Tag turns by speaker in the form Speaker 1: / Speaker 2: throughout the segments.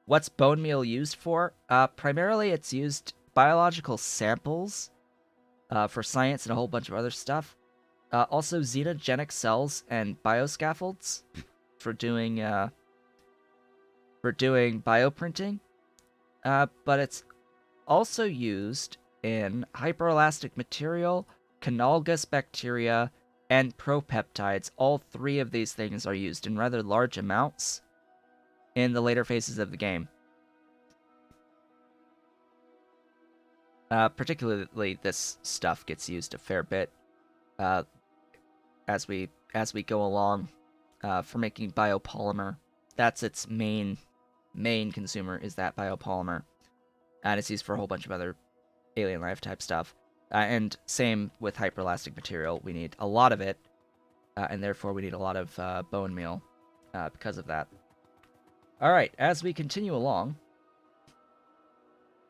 Speaker 1: What's bone meal used for? Primarily, it's used biological samples for science and a whole bunch of other stuff. Also, xenogenic cells and bioscaffolds for doing bioprinting. But it's also used in hyperelastic material, canalgus bacteria, and propeptides. All three of these things are used in rather large amounts in the later phases of the game. Particularly, this stuff gets used a fair bit as we go along for making biopolymer. That's its main consumer, is that biopolymer, and it's used for a whole bunch of other alien life type stuff. And same with hyperelastic material. We need a lot of it, and therefore we need a lot of bone meal because of that. All right, as we continue along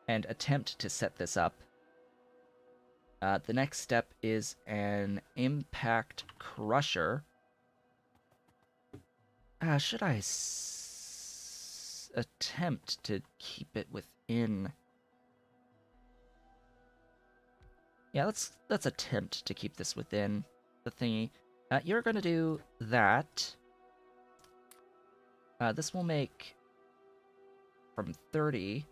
Speaker 1: and attempt to set this up, the next step is an impact crusher. Should I attempt to keep it within? Yeah, let's attempt to keep this within the thingy. You're gonna do that. This will make from 30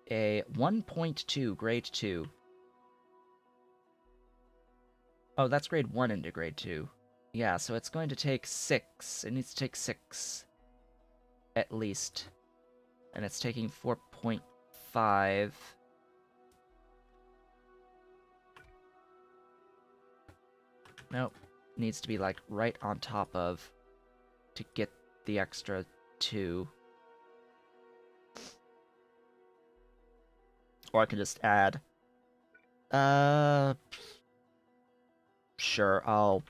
Speaker 1: a 1.2 grade 2. Oh, that's grade 1 into grade 2. Yeah, so it's going to take 6. It needs to take 6 at least. And it's taking 4.5. Nope. Needs to be like right on top of to get the extra 2. Or I can just add. Sure, I'll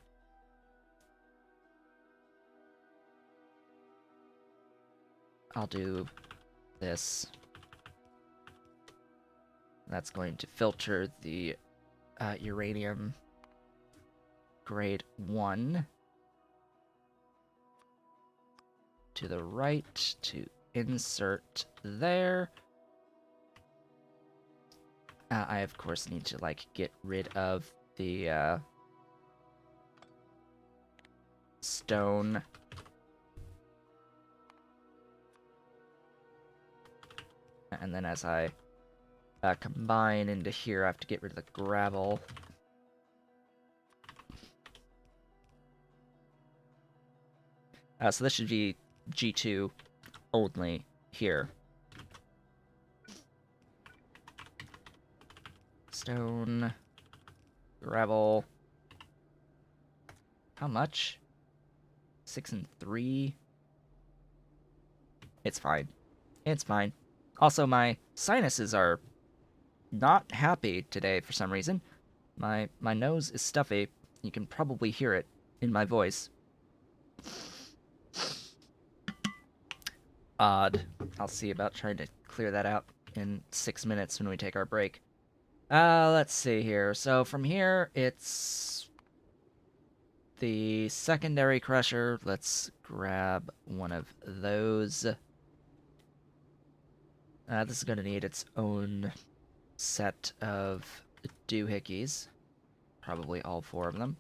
Speaker 1: do this. That's going to filter the uranium grade 1 to the right to insert there. I of course need to like get rid of the stone. And then as I combine into here, I have to get rid of the gravel. So this should be G2 only here. Stone, gravel. How much? 6 and 3. It's fine. It's fine. Also, my sinuses are not happy today for some reason. My nose is stuffy. You can probably hear it in my voice. Odd. I'll see about trying to clear that out in 6 minutes when we take our break. Let's see here. So from here, it's the secondary crusher. Let's grab one of those. This is going to need its own set of doohickeys. Probably all 4 of them.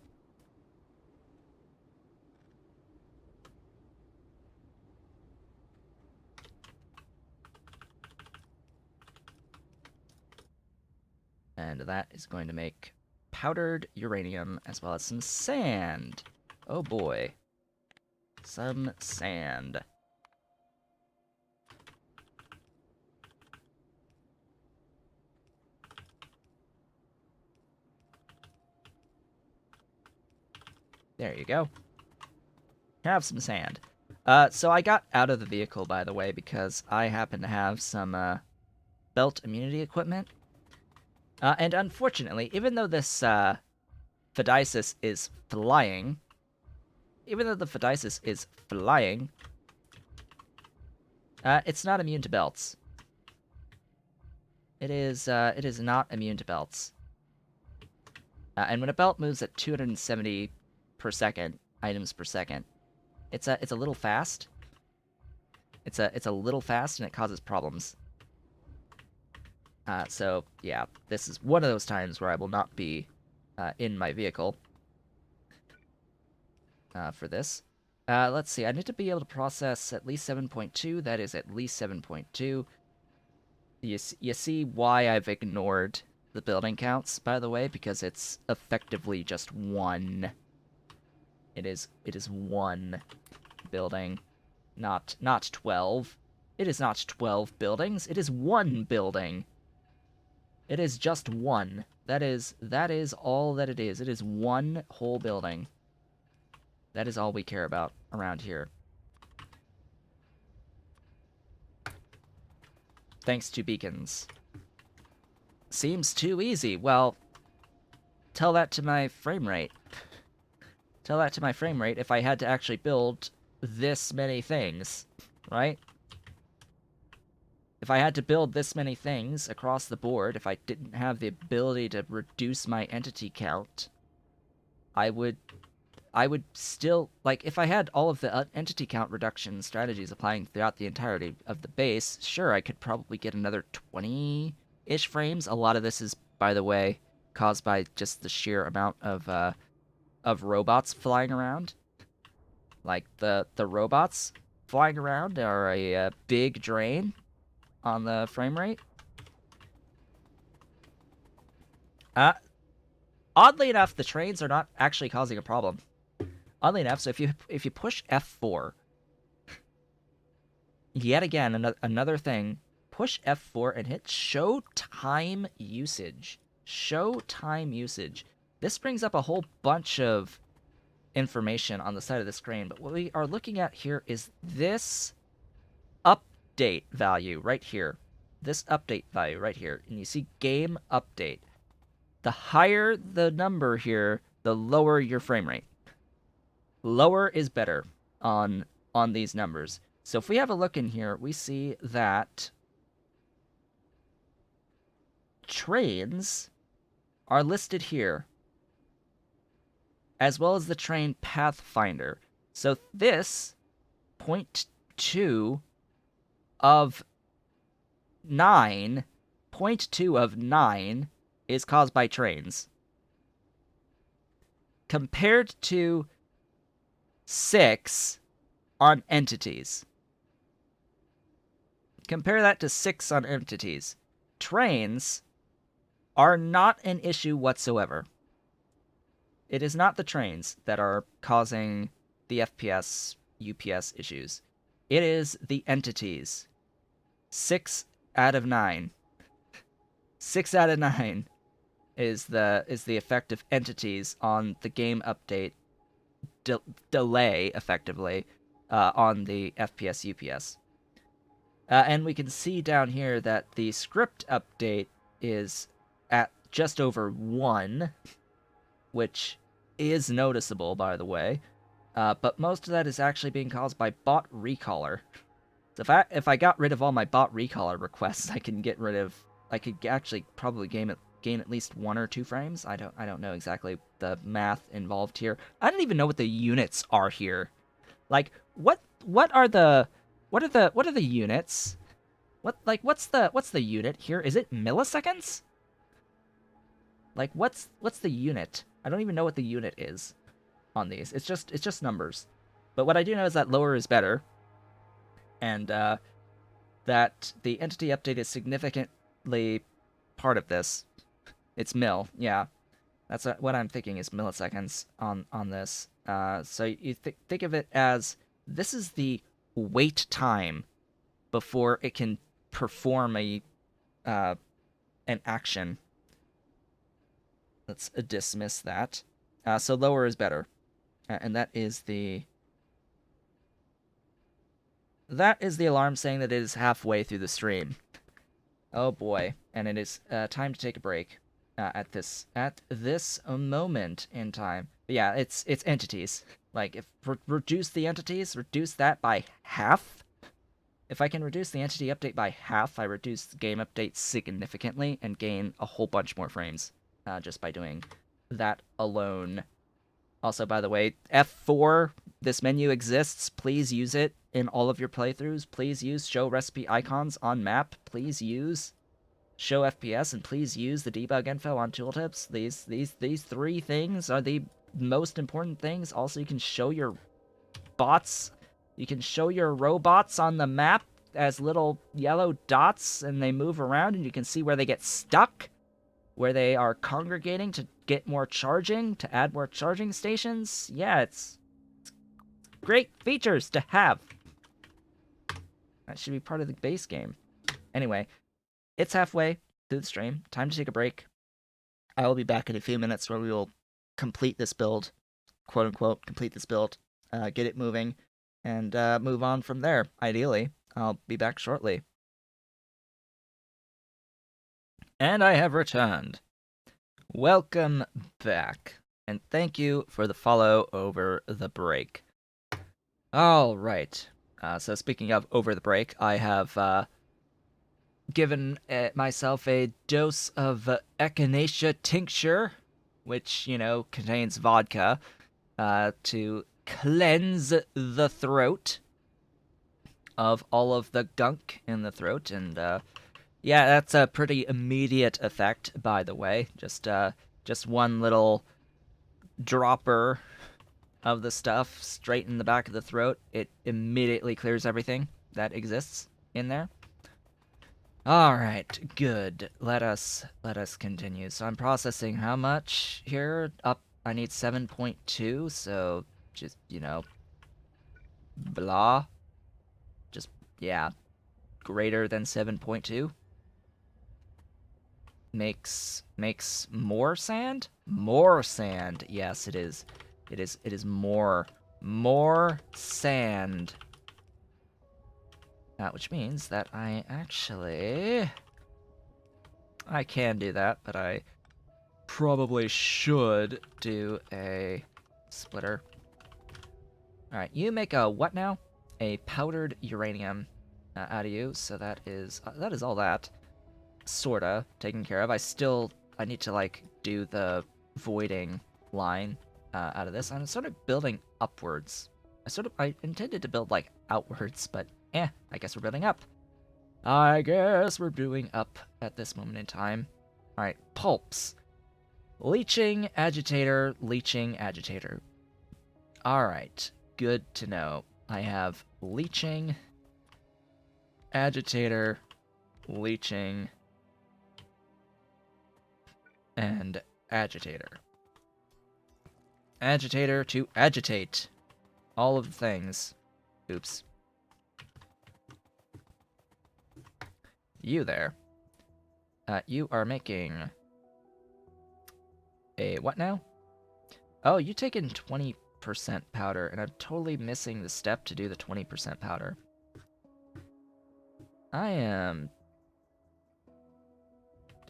Speaker 1: And that is going to make powdered uranium as well as some sand. Oh boy. Some sand. There you go. Have some sand. So I got out of the vehicle, by the way, because I happen to have some belt immunity equipment. And unfortunately, even though this Phydicis is flying, it's not immune to belts. It is not immune to belts. And when a belt moves at 270 per second, items per second, it's a little fast. It's a little fast and it causes problems. So yeah, this is one of those times where I will not be in my vehicle for this. Let's see, I need to be able to process at least 7.2. That is at least 7.2. You see why I've ignored the building counts, by the way, because it's effectively just one. It is one building, not 12. It is not 12 buildings. It is one building. It is just one. That is all that it is. It is one whole building. That is all we care about around here. Thanks to beacons. Seems too easy. Well, tell that to my frame rate. Tell that to my frame rate if I had to actually build this many things, right? If I had to build this many things across the board, if I didn't have the ability to reduce my entity count, I would still, like, if I had all of the entity count reduction strategies applying throughout the entirety of the base, sure, I could probably get another 20-ish frames. A lot of this is, by the way, caused by just the sheer amount of robots flying around. Like, the robots flying around are a big drain on the frame rate. Oddly enough, the trains are not actually causing a problem. Oddly enough, so if you push F4, yet again another thing, push F4 and hit show time usage. Show time usage. This brings up a whole bunch of information on the side of the screen, but what we are looking at here is this update value right here. This update value right here. And you see game update. The higher the number here, the lower your frame rate. Lower is better on these numbers. So if we have a look in here, we see that trains are listed here, as well as the train pathfinder. So this 0.2 of 9, 0.2 of 9 is caused by trains. Compared to 6 on entities. Compare that to 6 on entities. Trains are not an issue whatsoever. It is not the trains that are causing the FPS, UPS issues. It is the entities. 6 out of 9. 6 out of 9 is the effect of entities on the game update delay, effectively, on the FPS, UPS. And we can see down here that the script update is at just over 1, which is noticeable, by the way. But most of that is actually being caused by bot recaller. So if I got rid of all my bot recaller requests, I could actually probably gain at least 1 or 2 frames. I don't know exactly the math involved here. I don't even know what the units are here. Like, what are the units? What's the unit here? Is it milliseconds? Like, what's the unit? I don't even know what the unit is on these. It's just numbers. But what I do know is that lower is better, and that the entity update is significantly part of this. It's mil, yeah. That's what I'm thinking is milliseconds on this. So you think of it as this is the wait time before it can perform an action. Let's dismiss that. So lower is better, and that is the alarm saying that it is halfway through the stream. Oh boy, and it is time to take a break at this moment in time. But yeah, it's entities. Like, if reduce the entities, reduce that by half. If I can reduce the entity update by half, I reduce the game update significantly and gain a whole bunch more frames just by doing that alone. Also, by the way, F4 This menu exists. Please use it in all of your playthroughs. Please use show recipe icons on map. Please use show FPS, and please use the debug info on tooltips. These three things are the most important things. Also, you can show your bots. You can show your robots on the map as little yellow dots, and they move around, and you can see where they get stuck, where they are congregating to get more charging, to add more charging stations. Yeah, it's great features to have. That should be part of the base game. Anyway, it's halfway through the stream. Time to take a break. I will be back in a few minutes where we will complete this build, quote unquote, complete this build, get it moving, and move on from there, ideally. I'll be back shortly. And I have returned. Welcome back, and thank you for the follow over the break. All right. So speaking of over the break, I have given myself a dose of echinacea tincture, which, you know, contains vodka, to cleanse the throat of all of the gunk in the throat. And yeah, that's a pretty immediate effect, by the way. Just one little dropper of the stuff straight in the back of the throat. It immediately clears everything that exists in there. All right, good. Let us continue. So I'm processing how much here? Up, I need 7.2, so just, you know, blah. Just, yeah, greater than 7.2. Makes more sand? More sand. Yes, it is. It is more sand. Which means that I can do that, but I probably should do a splitter. Alright, you make a what now? A powdered uranium out of you, so that is all that. Sorta taken care of. I need to, like, do the voiding line out of this. I'm sort of building upwards. I intended to build, like, outwards, but I guess we're building up. I guess we're doing up at this moment in time. Alright, pulps. Leaching, agitator, leaching, agitator. Alright, good to know. I have leaching, agitator, leaching, and agitator. Agitator to agitate. All of the things. Oops. You there. You are making a what now? Oh, you taken 20% powder, and I'm totally missing the step to do the 20% powder. I am...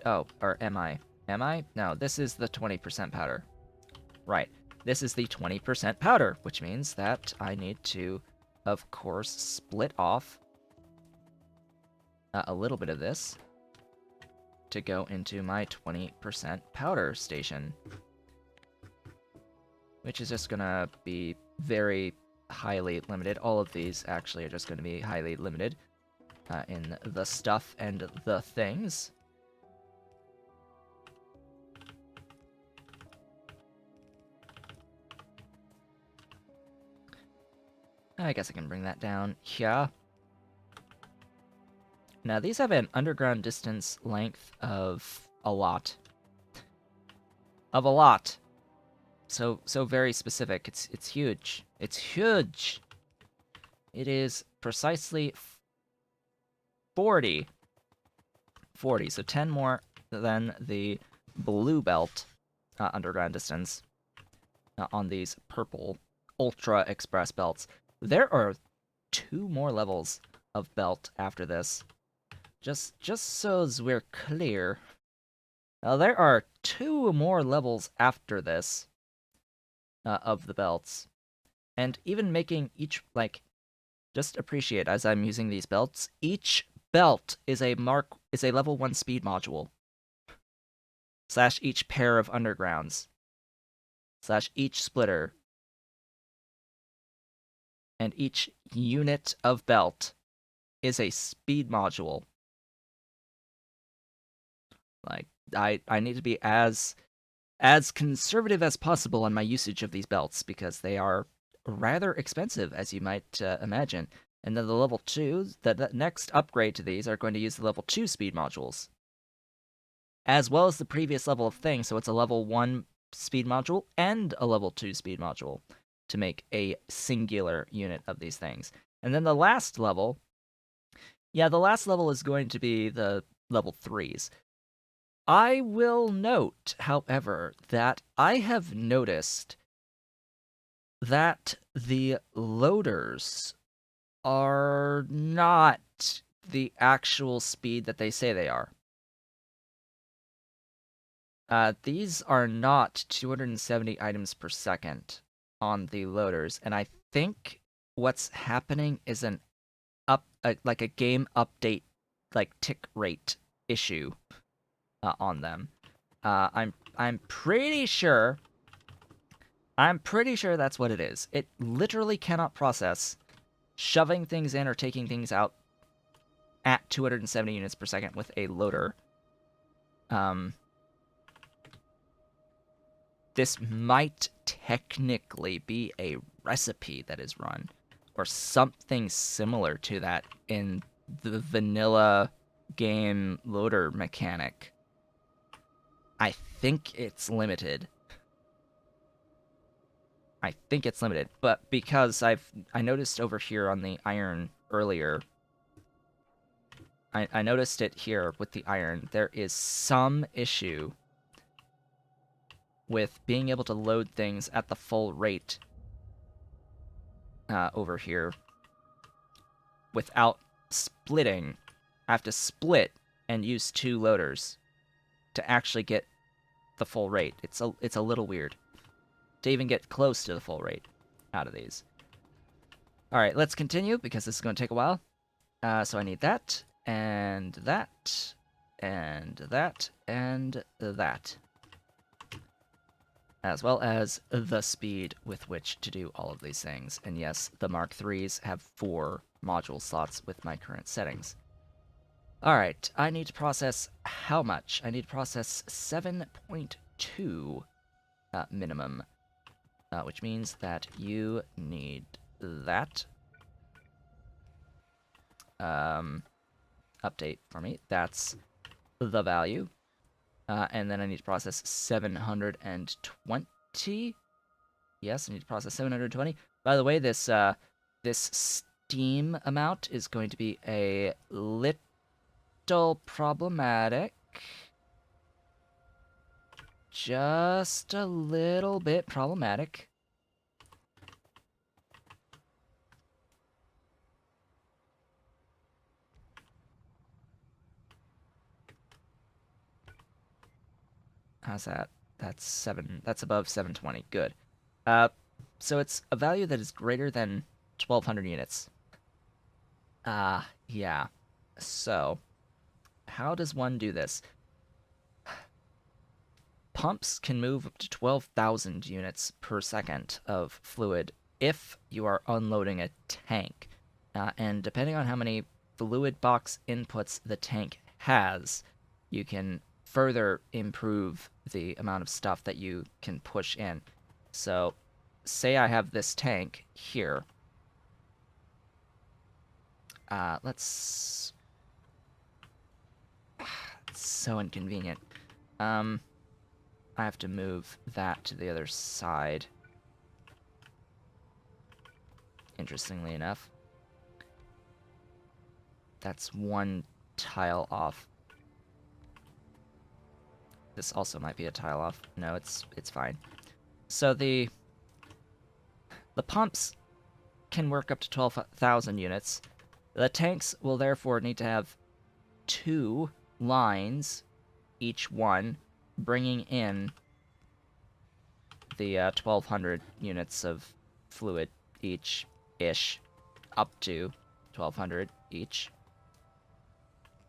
Speaker 1: Oh, or am I? Am I? No, this is the 20% powder. Right. This is the 20% powder, which means that I need to, of course, split off a little bit of this to go into my 20% powder station, which is just gonna be very highly limited. All of these actually are just gonna be highly limited in the stuff and the things. I guess I can bring that down here. Now, these have an underground distance length of a lot. Of a lot. So very specific. It's huge. It's huge! It is precisely 40. 40, so 10 more than the blue belt underground distance on these purple Ultra Express belts. There are 2 more levels of belt after this. Just so as we're clear. Now, there are 2 more levels after this of the belts. And even making each, like, just appreciate as I'm using these belts, each belt is a level 1 speed module. / each pair of undergrounds. / each splitter. and each unit of belt is a speed module. Like, I need to be as conservative as possible on my usage of these belts because they are rather expensive, as you might imagine. And then the level 2, the next upgrade to these are going to use the level 2 speed modules, as well as the previous level of thing. So it's a level 1 speed module and a level 2 speed module to make a singular unit of these things. And then the last level, the last level is going to be the level 3s. I will note, however, that I have noticed that the loaders are not the actual speed that they say they are. These are not 270 items per second on the loaders, and I think what's happening is like a game update, like tick rate issue on them. I'm pretty sure. I'm pretty sure that's what it is. It literally cannot process shoving things in or taking things out at 270 units per second with a loader. This might technically be a recipe that is run, or something similar to that in the vanilla game loader mechanic. I think it's limited. But because I noticed over here on the iron earlier, I noticed it here with the iron, there is some issue with being able to load things at the full rate over here without splitting. I have to split and use 2 loaders to actually get the full rate. It's a little weird to even get close to the full rate out of these. All right, let's continue because this is going to take a while. So I need that, and that, and that, and that. As well as the speed with which to do all of these things. And yes, the Mark IIIs have 4 module slots with my current settings. Alright, I need to process how much? I need to process 7.2 minimum, which means that you need that. Update for me. That's the value. And then I need to process 720. Yes, I need to process 720. By the way, this Steam amount is going to be a little problematic. Just a little bit problematic. How's that? That's above 720. Good. So it's a value that is greater than 1,200 units. Yeah. So, how does one do this? Pumps can move up to 12,000 units per second of fluid if you are unloading a tank. And depending on how many fluid box inputs the tank has, you can further improve the amount of stuff that you can push in. So, say I have this tank here. It's so inconvenient. I have to move that to the other side. Interestingly enough. That's one tile off. This also might be a tile off. No, it's fine. So the pumps can work up to 12,000 units. The tanks will therefore need to have 2 lines, each one, bringing in the 1,200 units of fluid each-ish, up to 1,200 each.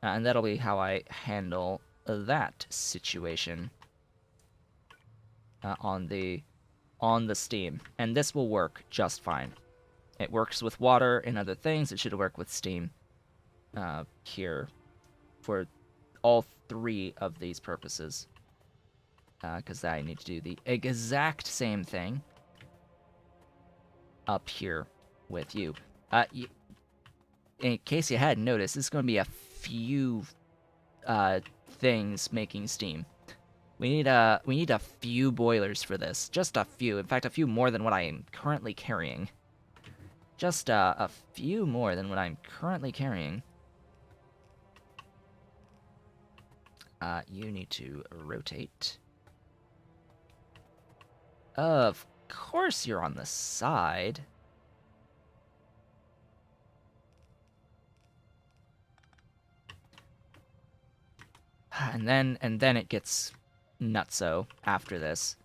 Speaker 1: And that'll be how I handle that situation on the Steam. And this will work just fine. It works with water and other things. It should work with steam here for all 3 of these purposes. Because I need to do the exact same thing up here with you. In case you hadn't noticed, this is going to be a few things making steam. We need a few boilers for this. Just a few. In fact, a few more than what I am currently carrying. Just a few more than what I'm currently carrying. You need to rotate. Of course you're on the side. And then it gets nutso after this.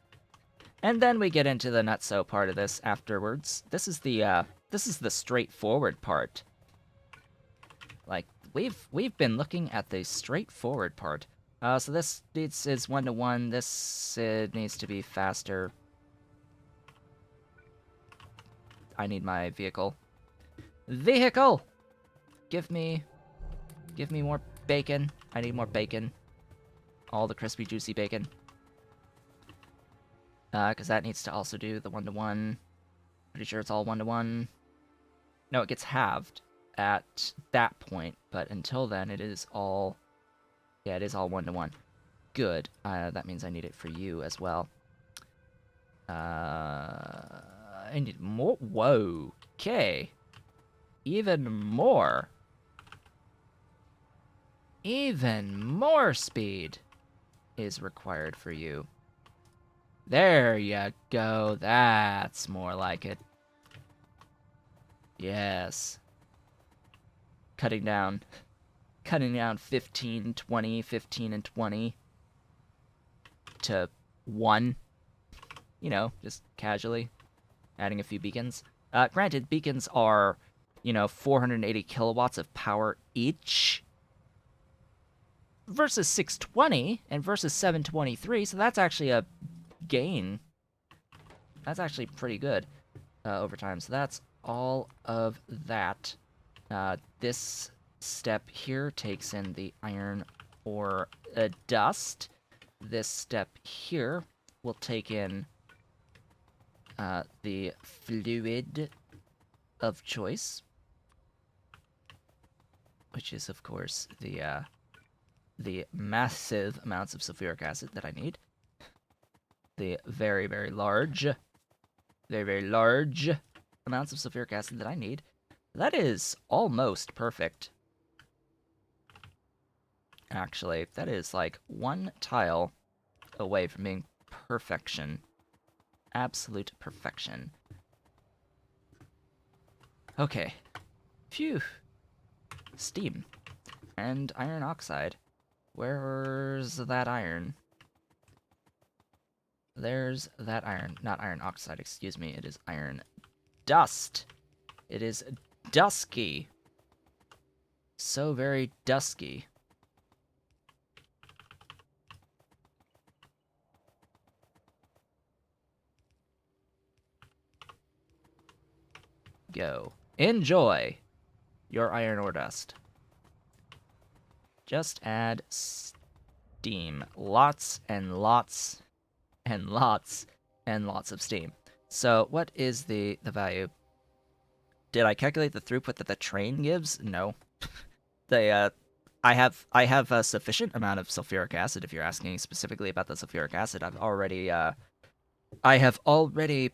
Speaker 1: And then we get into the nutso part of this afterwards. This is the straightforward part. Like we've been looking at the straightforward part. So this is 1-to-1. This needs to be faster. I need my vehicle. Vehicle! Give me more bacon. I need more bacon. All the crispy, juicy bacon. Because that needs to also do the 1-to-1. Pretty sure it's all 1-to-1. No, it gets halved at that point, but until then, it is all... Yeah, it is all 1-to-1. Good. That means I need it for you as well. I need more... Whoa. Okay. Even more. Even more speed is required for you. There you go. That's more like it. Yes. Cutting down 15, 20, 15, and 20 to 1. You know, just casually adding a few beacons. Granted, beacons are, 480 kilowatts of power each versus 620 and versus 723, so that's actually a gain. That's actually pretty good over time. So that's all of that. This step here takes in the iron ore dust. This step here will take in the fluid of choice, which is, of course, the massive amounts of sulfuric acid that I need. The very, very large amounts of sulfuric acid that I need. That is almost perfect. Actually, that is like 1 tile away from being perfection. Absolute perfection. Okay. Phew. Steam. And iron oxide. Where's that iron? There's that iron. Not iron oxide, excuse me. It is iron dust. It is dusky. So very dusky. Go. Enjoy your iron ore dust. Just add steam. Lots and lots and lots and lots of steam. So what is the value? Did I calculate the throughput that the train gives? No. I have a sufficient amount of sulfuric acid. If you're asking specifically about the sulfuric acid, I have already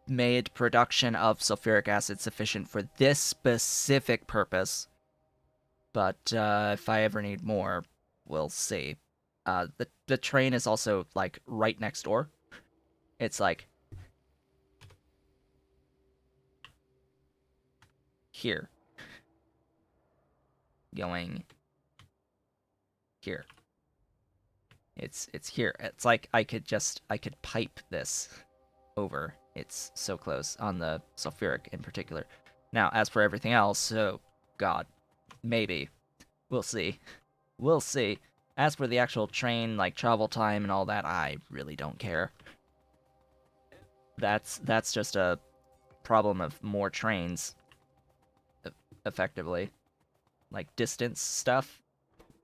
Speaker 1: made production of sulfuric acid sufficient for this specific purpose. But if I ever need more, we'll see. The train is also like right next door. It's like here. Going here. It's here. It's like I could pipe this over. It's so close on the sulfuric in particular. Now, as for everything else, so God, maybe. We'll see. We'll see. As for the actual train, like travel time and all that, I really don't care. That's just a problem of more trains, effectively. Like distance stuff,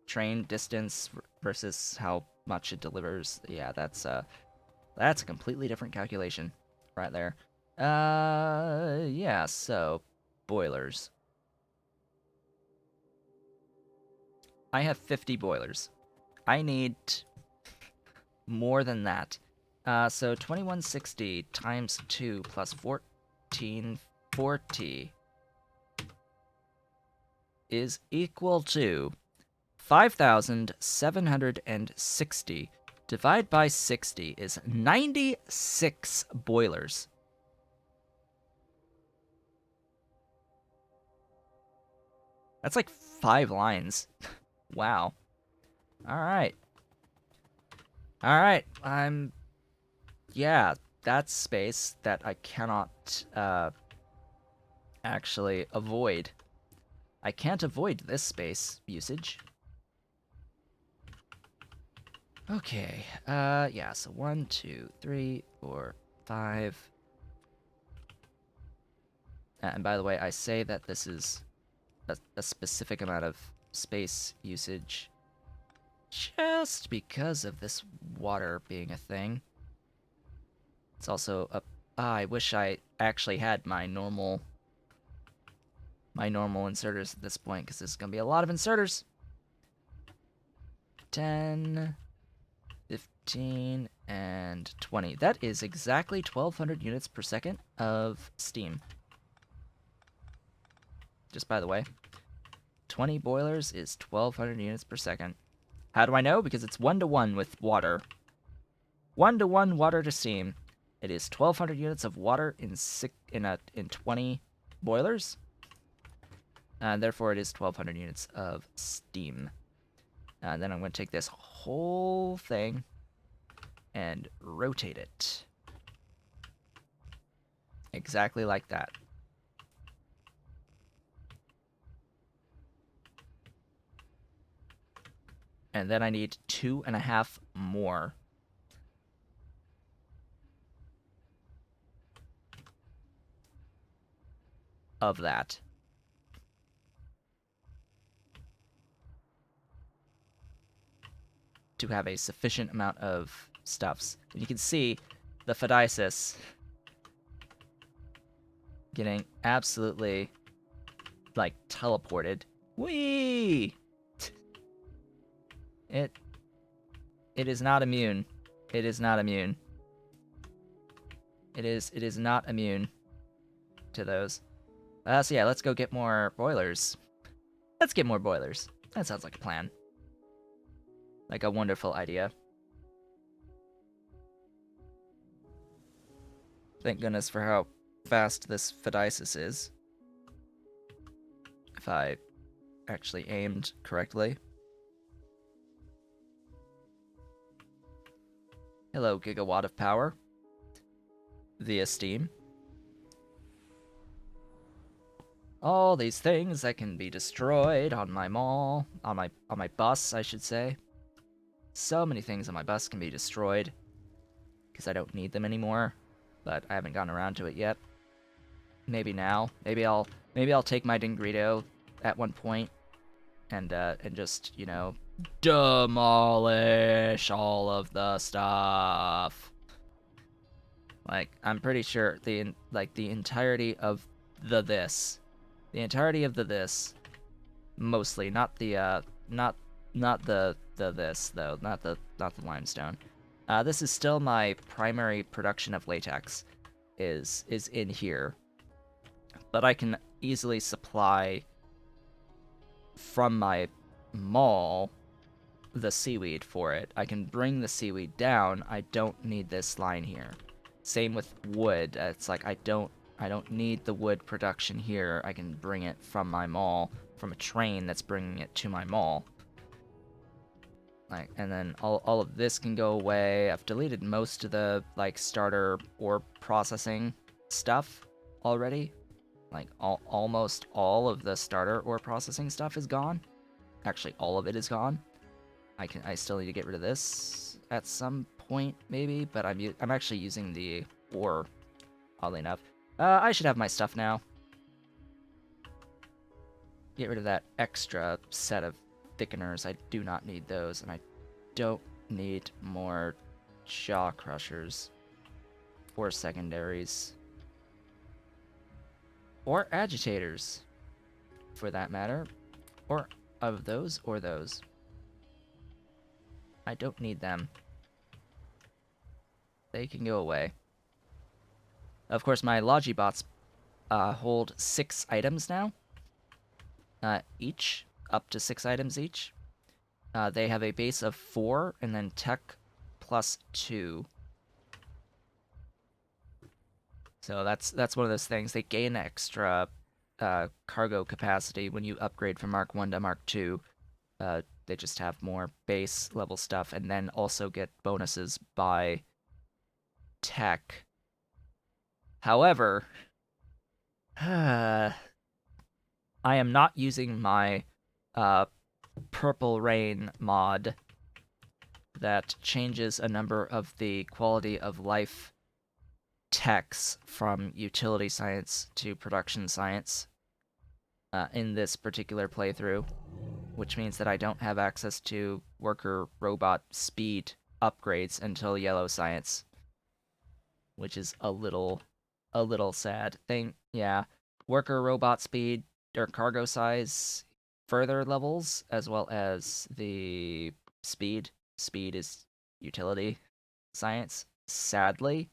Speaker 1: train distance versus how much it delivers. Yeah, that's a completely different calculation right there. Yeah, so boilers. I have 50 boilers. I need more than that. So 2160 times 2 plus 1440 is equal to 5,760. Divide by 60 is 96 boilers. That's like 5 lines. Wow. Alright. Alright, yeah, that's space that I cannot, actually avoid. I can't avoid this space usage. Okay, yeah, so 1, 2, 3, 4, 5. And by the way, I say that this is a specific amount of space usage just because of this water being a thing. It's also a... I wish I actually had my normal inserters at this point, because there's going to be a lot of inserters. 10, 15, and 20. That is exactly 1,200 units per second of steam. Just by the way, 20 boilers is 1,200 units per second. How do I know? Because it's 1-to-1 with water. 1-to-1 water to steam. It is 1,200 units of water in 20 boilers. And therefore, it is 1,200 units of steam. And then I'm going to take this whole thing and rotate it. Exactly like that. And then I need 2.5 more. Of that. To have a sufficient amount of stuffs. And you can see the Phydiasis getting absolutely, like, teleported. Whee! It is not immune. It is not immune. It is not immune to those. So yeah, let's go get more boilers. Let's get more boilers. That sounds like a plan. Like a wonderful idea. Thank goodness for how fast this Phydiasis is. If I actually aimed correctly. Hello, gigawatt of power. Via Steam. All these things that can be destroyed on my mall, on my bus, I should say. So many things on my bus can be destroyed because I don't need them anymore, but I haven't gotten around to it yet. Maybe now. Maybe I'll take my Dingrito at one point and just, you know, demolish all of the stuff. Like, I'm pretty sure the entirety of this, mostly, not the this though, not the limestone. This is still my primary production of latex, is in here, but I can easily supply from my mall the seaweed for it. I can bring the seaweed down. I don't need this line here. Same with wood. It's like I don't need the wood production here. I can bring it from my mall, from a train that's bringing it to my mall. Like, and then all of this can go away. I've deleted most of the, like, starter ore processing stuff already. Like, almost all of the starter ore processing stuff is gone. Actually, all of it is gone. I still need to get rid of this at some point, maybe, but I'm actually using the ore, oddly enough. I should have my stuff now. Get rid of that extra set of thickeners. I do not need those, and I don't need more jaw crushers or secondaries or agitators, for that matter, or of those or those. I don't need them. They can go away. Of course, my Logibots hold 6 items now, each, up to 6 items each. They have a base of 4, and then tech plus 2. So that's one of those things. They gain extra cargo capacity when you upgrade from Mark 1 to Mark 2. They just have more base level stuff, and then also get bonuses by tech. However, I am not using my Purple Rain mod that changes a number of the quality of life techs from utility science to production science in this particular playthrough, which means that I don't have access to worker robot speed upgrades until yellow science, which is a little sad thing. Yeah, worker robot speed or cargo size further levels, as well as the speed. Speed is utility science, sadly.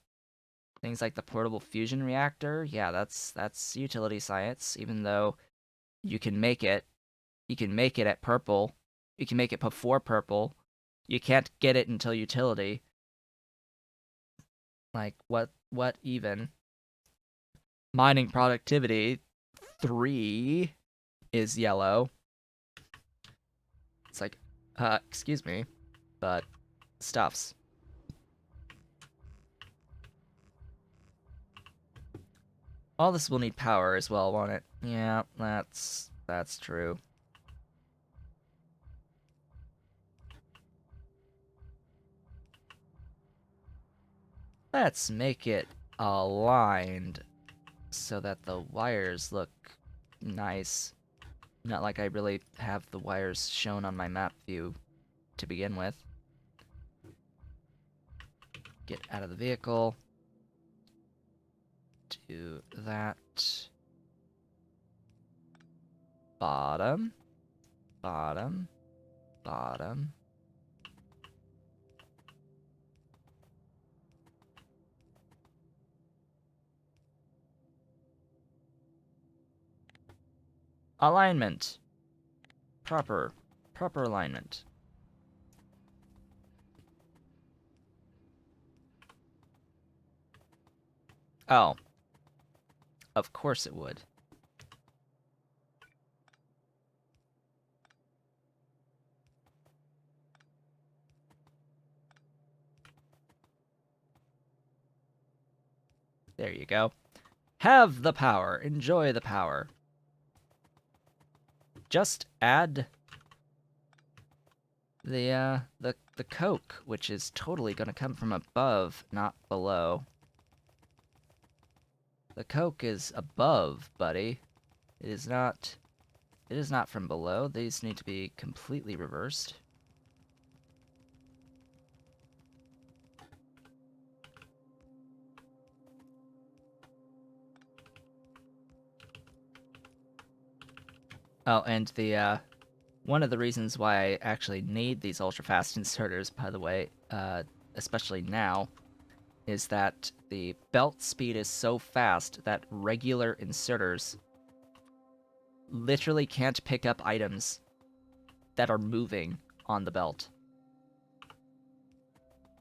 Speaker 1: Things like the portable fusion reactor, yeah, that's utility science, even though you can make it. You can make it at purple. You can make it before purple. You can't get it until utility. Like, what even? Mining productivity 3 is yellow. It's like, excuse me, but stuffs. All this will need power as well, won't it? Yeah, that's true. Let's make it aligned so that the wires look nice. Not like I really have the wires shown on my map view to begin with. Get out of the vehicle. Do that. Bottom. Bottom. Bottom. Alignment. Proper alignment. Oh. Of course it would. There you go. Have the power. Enjoy the power. Just add the coke, which is totally gonna come from above, not below. The coke is above, buddy. It is not from below. These need to be completely reversed. Oh, and the one of the reasons why I actually need these ultra-fast inserters, by the way, especially now, is that the belt speed is so fast that regular inserters literally can't pick up items that are moving on the belt.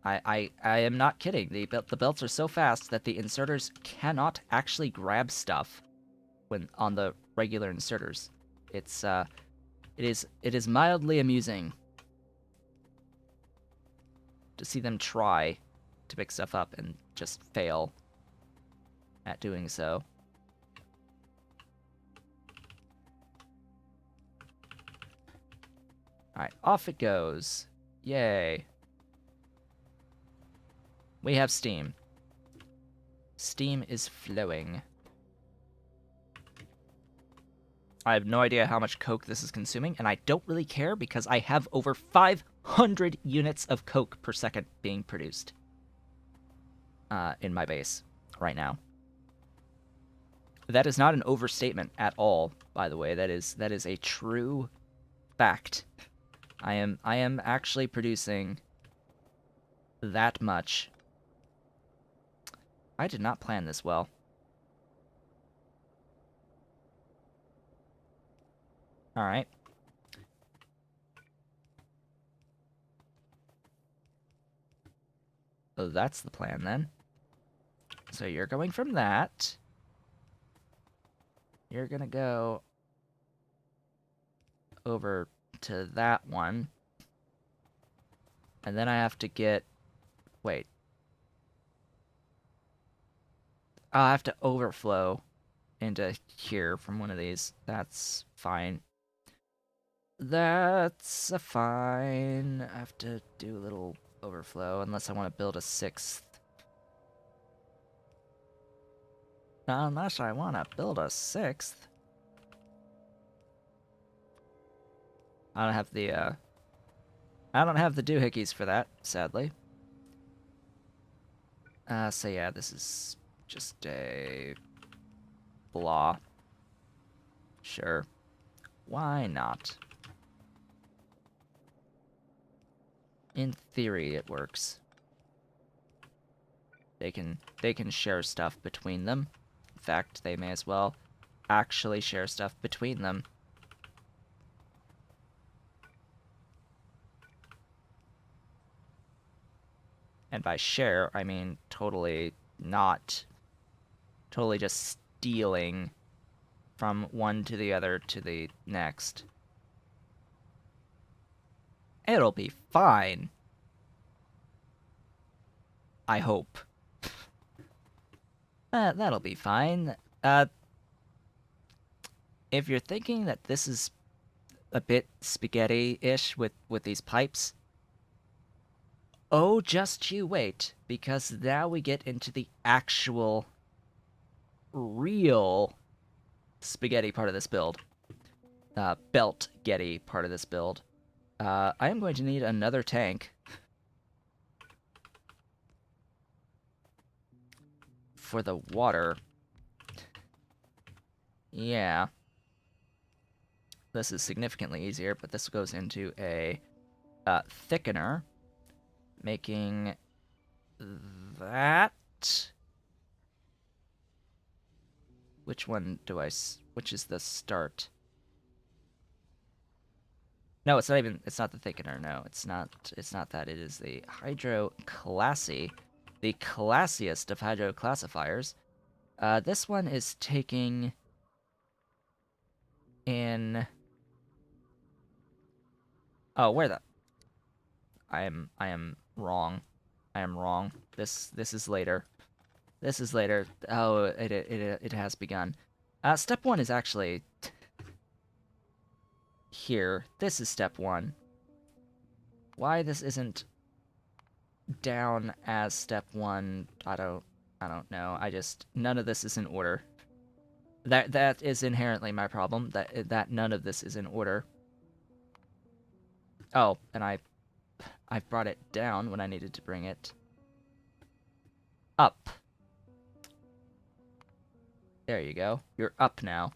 Speaker 1: I am not kidding. The belts are so fast that the inserters cannot actually grab stuff when on the regular inserters. It's it is mildly amusing to see them try to pick stuff up and just fail at doing so. Alright, off it goes. Yay. We have steam. Steam is flowing. I have no idea how much coke this is consuming, and I don't really care because I have over 500 units of coke per second being produced in my base right now. That is not an overstatement at all, by the way. That is a true fact. I am actually producing that much. I did not plan this well. All right. So that's the plan then. So you're going from that. You're gonna go over to that one. And then I have to get... Wait. I'll have to overflow into here from one of these. That's fine. That's fine. I have to do a little overflow unless I want to build a 6th. Unless I want to build a 6th. I don't have the doohickeys for that, sadly. So yeah, this is just a blah. Sure. Why not? In theory, it works. They can share stuff between them. In fact, they may as well actually share stuff between them. And by share, I mean totally just stealing from one to the other to the next. It'll be fine. I hope. That'll be fine. If you're thinking that this is a bit spaghetti-ish with these pipes, oh, just you wait, because now we get into the actual, real spaghetti part of this build. Belt-getty part of this build. I am going to need another tank for the water. Yeah. This is significantly easier, but this goes into a thickener, making that... Which one do I... Which is the start? No, it's not even... It's not the thickener, no. It's not that. It is the hydroclassy. The classiest of hydroclassifiers. This one is taking in... Oh, where the... I am wrong. I am wrong. This is later. This is later. Oh, it has begun. Step 1 is actually here. This is step 1. Why this isn't down as step 1, I don't know. None of this is in order. That is inherently my problem. That none of this is in order. Oh, and I brought it down when I needed to bring it up. There you go. You're up now.